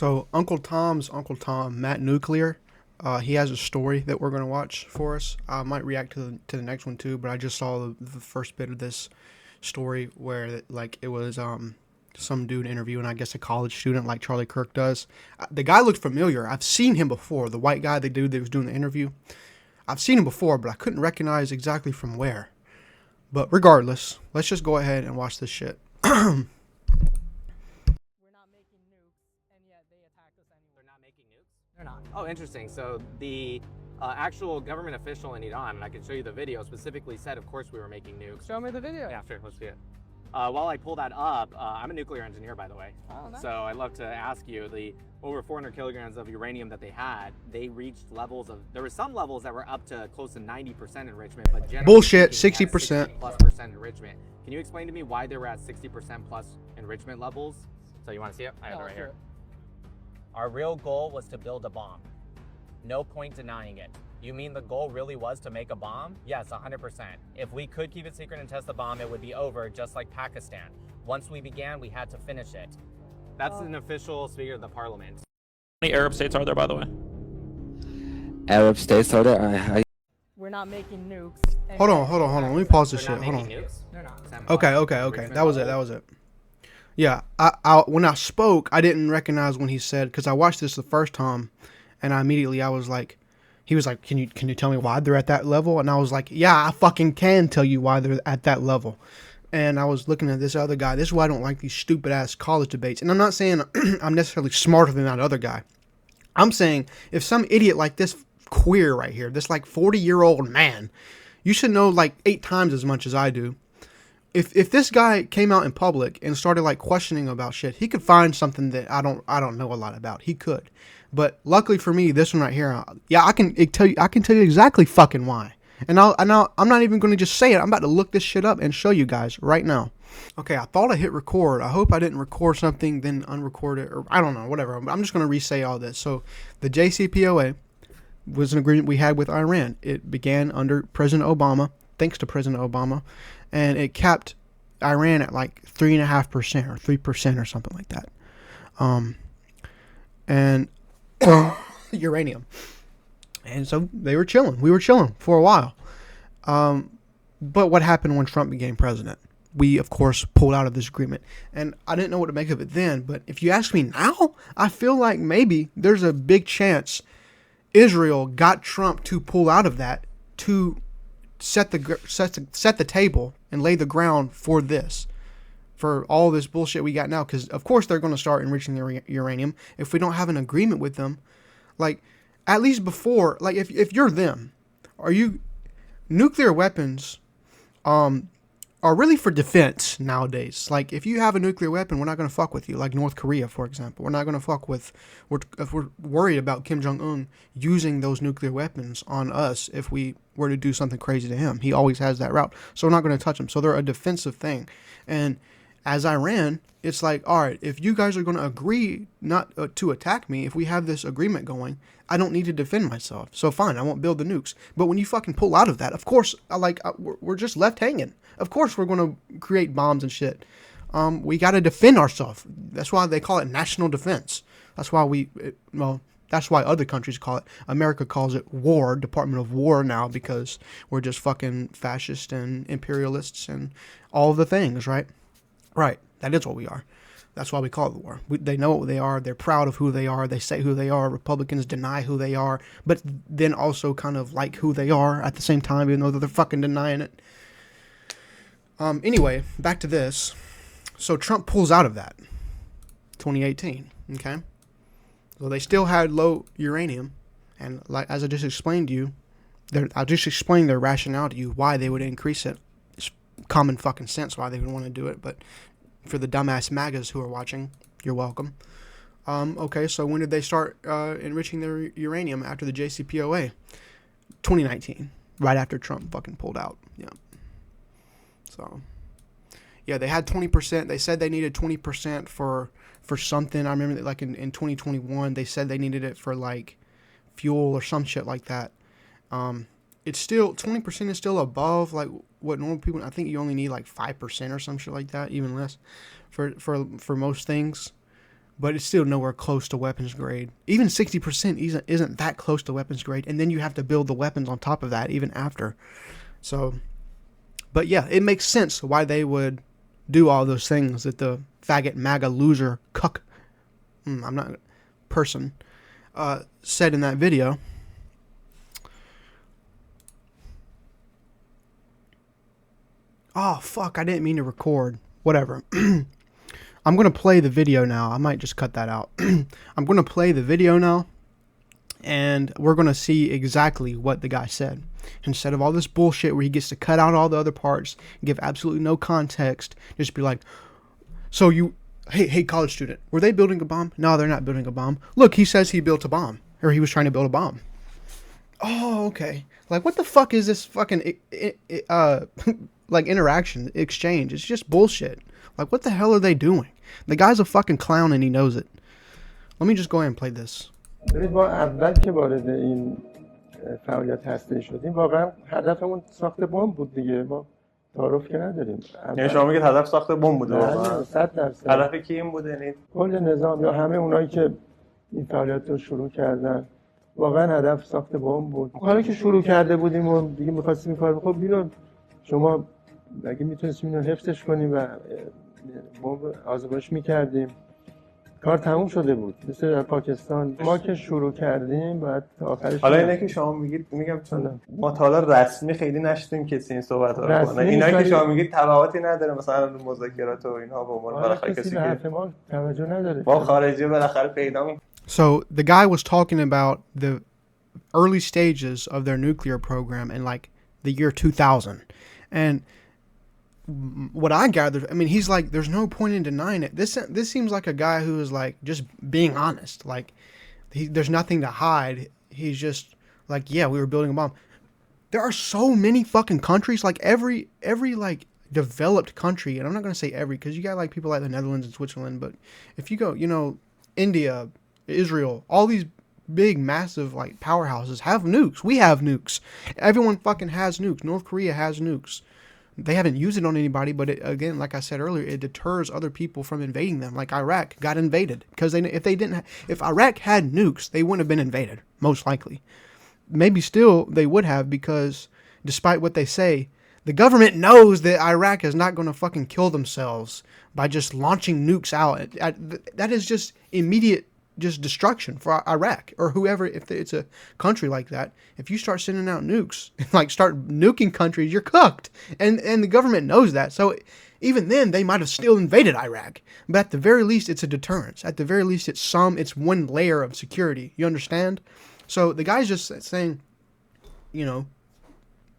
So Uncle Tom, Matt Nuclear, he has a story that we're gonna watch for us. I might react to the next one too, but I just saw the first bit of this story where like it was some dude interviewing, I guess, a college student like Charlie Kirk does. The guy looked familiar. I've seen him before. The white guy, the dude that was doing the interview. I've seen him before, but I couldn't recognize exactly from where. But regardless, let's just go ahead and watch this shit. We're not making nukes, and yet they attack us anyway. They're not making nukes? They're not. Oh, interesting. So the actual government official in Iran, and I can show you the video, specifically said, of course, we were making nukes. Show me the video. Yeah, sure. Let's see it. While I pull that up, I'm a nuclear engineer, by the way. Oh, nice. So I'd love to ask you, the over 400 kilograms of uranium that they had, they reached levels of, there were some levels that were up to close to 90% enrichment, but generally Bullshit, speaking, 60%. 60+% enrichment. Can you explain to me why they were at 60% plus enrichment levels? So you want to see it? I have it right here. Our real goal was to build a bomb. No point denying it. You mean the goal really was to make a bomb? Yes, 100%. If we could keep it secret and test the bomb, it would be over, just like Pakistan. Once we began, we had to finish it. That's an official speaker of the parliament. How many Arab states are there, by the way? Arab states are there. We're not making nukes. and Hold yet on. they Let me attack us pause this They're shit. not Hold on. making nukes? They're not. Okay. That was it. Yeah, I when I spoke, I didn't recognize when he said, because I watched this the first time, and I was like, he was like, can you tell me why they're at that level? And I was like, yeah, I fucking can tell you why they're at that level. And I was looking at this other guy. This is why I don't like these stupid ass college debates. And I'm not saying I'm necessarily smarter than that other guy. I'm saying if some idiot like this queer right here, this like 40-year-old man, you should know like 8 times as much as I do. If this guy came out in public and started like questioning about shit, he could find something that I don't know a lot about. He could. But luckily for me, this one right here, yeah, I can tell you exactly fucking why. And I'm not even going to just say it. I'm about to look this shit up and show you guys right now. Okay, I thought I hit record. I hope I didn't record something, then unrecord it, or I don't know, whatever. I'm just going to re-say all this. So the JCPOA was an agreement we had with Iran. It began under President Obama, thanks to President Obama, and it capped Iran at like 3.5% or 3% or something like that. And uranium. And so they were chilling. We were chilling for a while. But what happened when Trump became president? We, of course, pulled out of this agreement. And I didn't know what to make of it then. But if you ask me now, I feel like maybe there's a big chance Israel got Trump to pull out of that to set the table and lay the ground for this. For all this bullshit we got now. Because, of course, they're going to start enriching their uranium. If we don't have an agreement with them, like, at least before, like, if you're them, nuclear weapons are really for defense nowadays. Like, if you have a nuclear weapon, we're not going to fuck with you. Like North Korea, for example. We're not going to fuck with, if we're worried about Kim Jong-un using those nuclear weapons on us if we were to do something crazy to him. He always has that route. So we're not going to touch them. So they're a defensive thing. And as Iran, it's like, all right, if you guys are going to agree not to attack me, if we have this agreement going, I don't need to defend myself. So fine, I won't build the nukes. But when you fucking pull out of that, of course, we're just left hanging. Of course, we're going to create bombs and shit. We got to defend ourselves. That's why they call it national defense. That's why that's why other countries call it. America calls it war, Department of War now, because we're just fucking fascist and imperialists and all the things, right? Right. That is what we are. That's why we call it the war. They know what they are. They're proud of who they are. They say who they are. Republicans deny who they are, but then also kind of like who they are at the same time, even though they're fucking denying it. Anyway, back to this. So Trump pulls out of that. 2018. Okay. So they still had low uranium, and like as I just explained to you, I just explained their rationale to you why they would increase it. It's common fucking sense why they would want to do it, but for the dumbass MAGAs who are watching, you're welcome. Okay, so when did they start enriching their uranium after the JCPOA? 2019, right after Trump fucking pulled out. Yeah. So, yeah, they had 20%. They said they needed 20% for something. I remember that, like in 2021, they said they needed it for like fuel or some shit like that. It's still 20% is still above like what normal people. I think you only need like 5% or some shit like that, even less for most things. but it's still nowhere close to weapons grade. Even 60% isn't that close to weapons grade, and then you have to build the weapons on top of that even after. So, but yeah, it makes sense why they would do all those things that the faggot MAGA loser cuck, I'm not person, said in that video. Oh fuck, I didn't mean to record. Whatever. I'm going to play the video now. I might just cut that out. I'm going to play the video now, and we're going to see exactly what the guy said. Instead of all this bullshit where he gets to cut out all the other parts, give absolutely no context, just be like, so you, hey, college student, were they building a bomb? No, they're not building a bomb. Look, he says he built a bomb, or he was trying to build a bomb. Oh, okay. Like, what the fuck is this fucking, like, interaction, exchange? It's just bullshit. Like, what the hell are they doing? The guy's a fucking clown and he knows it. Let me just go ahead and play this. ما اول که وارد این فعالیت هسته‌ای شدیم واقعا هدفمون ساخت بمب بود دیگه. ما تعارف که نداریم. یعنی شما میگید هدف ساخت بمب بوده واقعا 100%. هدف کی این بوده؟ یعنی کل نظام یا همه اونایی که این فعالیت رو شروع کردن واقعا هدف ساخت بمب بود. حالا که شروع کرده بودیم و دیگه می‌خواستیم کار خب اینو شما اگه میتونستیم اینو حفظش کنیم و بمب آزمایش می‌کردیم کار تموم شده بود. مثل در پاکستان ما که شروع کردیم بعد تا آخرش. حالا اینه که شما میگید میگم چون ما تا حالا رسمی خیلی نشدیم کسی این صحبت‌ها رو کنه. اینا که شما میگید تبعاتی نداره مثلا مذاکرات و اینها با عنوان بالاخره کسی که ما توجه نداره. با خارجی بالاخره پیدا می. So the guy was talking about the early stages of their nuclear program in like the year 2000. And what I gathered, I mean, he's like, there's no point in denying it. This seems like a guy who is like just being honest. Like, there's nothing to hide. He's just like, yeah, we were building a bomb. There are so many fucking countries, like every like developed country, and I'm not gonna say every, because you got like people like the Netherlands and Switzerland, but if you go, you know, India, Israel, all these big, massive like powerhouses have nukes. We have nukes. Everyone fucking has nukes. North Korea has nukes. They haven't used it on anybody, but it, again, like I said earlier, it deters other people from invading them. Like Iraq got invaded because if Iraq had nukes, they wouldn't have been invaded, most likely. Maybe still they would have, because despite what they say, the government knows that Iraq is not going to fucking kill themselves by just launching nukes out. That is just immediate just destruction for Iraq or whoever. If it's a country like that, if you start sending out nukes, like start nuking countries, you're cooked, and the government knows that. So even then, they might have still invaded Iraq, but at the very least, it's a deterrence. At the very least, it's one layer of security. You understand? So the guy's just saying, you know,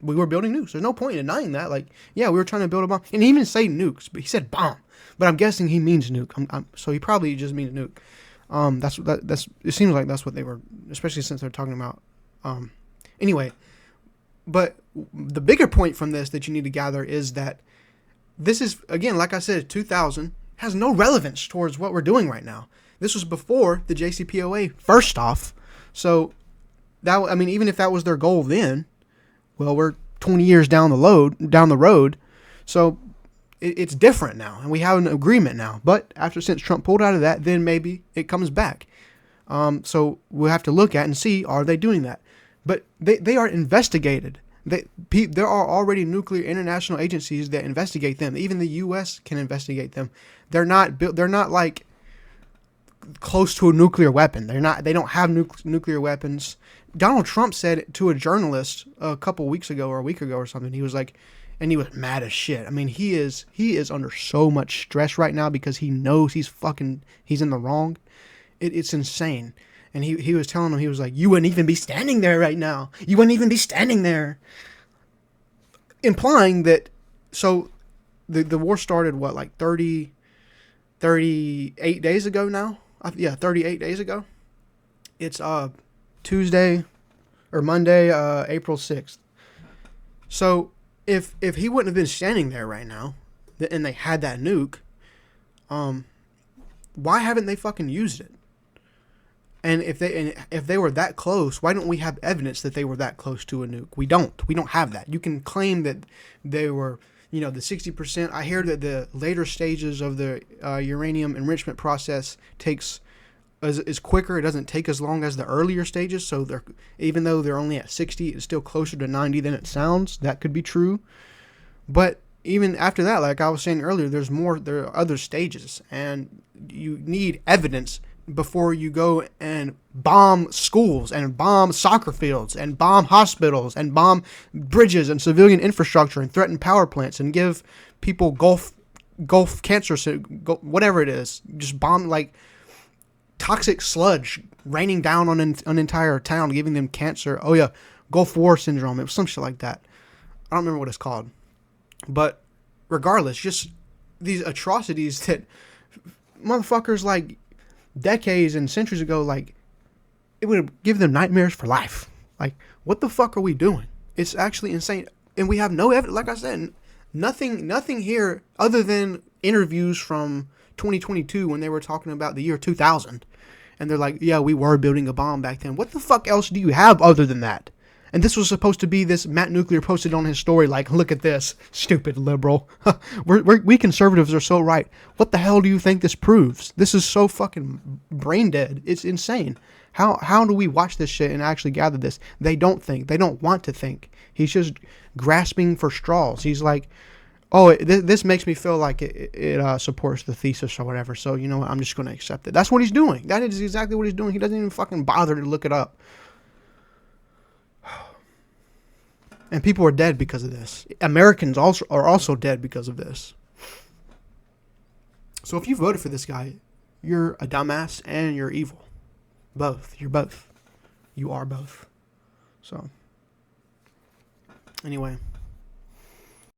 we were building nukes. There's no point in denying that. Like, yeah, we were trying to build a bomb, and he didn't even say nukes, but he said bomb. But I'm guessing he means nuke. So he probably just means nuke. That's it seems like that's what they were, especially since they're talking about. Anyway, but the bigger point from this that you need to gather is that this is, again, like I said, 2000 has no relevance towards what we're doing right now. This was before the JCPOA first off. So that, I mean, even if that was their goal then, well, we're 20 years down the road. So it's different now, and we have an agreement now. But since Trump pulled out of that, then maybe it comes back. So we'll have to look at and see, are they doing that? But they are investigated. There are already nuclear international agencies that investigate them. Even the U.S. can investigate them. They're not like close to a nuclear weapon. They don't have nuclear weapons. Donald Trump said to a journalist a couple weeks ago or a week ago or something, he was like, and he was mad as shit. I mean, he is under so much stress right now because he knows he's in the wrong. It's insane. And he was telling him, he was like, you wouldn't even be standing there right now. You wouldn't even be standing there. Implying that, so the war started, what, like 38 days ago now? Yeah, 38 days ago. It's Tuesday or Monday, April 6th. So if he wouldn't have been standing there right now, and they had that nuke, why haven't they fucking used it? And if they were that close, why don't we have evidence that they were that close to a nuke? We don't have that. You can claim that they were the 60%. I hear that the later stages of the uranium enrichment process is quicker. It doesn't take as long as the earlier stages. So even though they're only at 60, it's still closer to 90 than it sounds. That could be true. But even after that, like I was saying earlier, there are other stages, and you need evidence before you go and bomb schools and bomb soccer fields and bomb hospitals and bomb bridges and civilian infrastructure and threaten power plants and give people Gulf cancer, whatever it is, just bomb like toxic sludge raining down on an entire town, giving them cancer. Oh yeah, Gulf War syndrome. It was some shit like that. I don't remember what it's called. But regardless, just these atrocities that motherfuckers like decades and centuries ago, like it would give them nightmares for life. Like, what the fuck are we doing? It's actually insane. And we have no evidence. Like I said, nothing here other than interviews from 2022 when they were talking about the year 2000. And they're like, yeah, we were building a bomb back then. What the fuck else do you have other than that? And this was supposed to be this Matt Nuclear posted on his story, like, look at this, stupid liberal. we conservatives are so right. What the hell do you think this proves? This is so fucking brain dead. It's insane. How do we watch this shit and actually gather this? They don't think. They don't want to think. He's just grasping for straws. He's like, oh, this makes me feel like it supports the thesis or whatever. So, you know what? I'm just going to accept it. That's what he's doing. That is exactly what he's doing. He doesn't even fucking bother to look it up. And people are dead because of this. Americans are also dead because of this. So if you voted for this guy, you're a dumbass and you're evil. Both. You're both. You are both. So, anyway.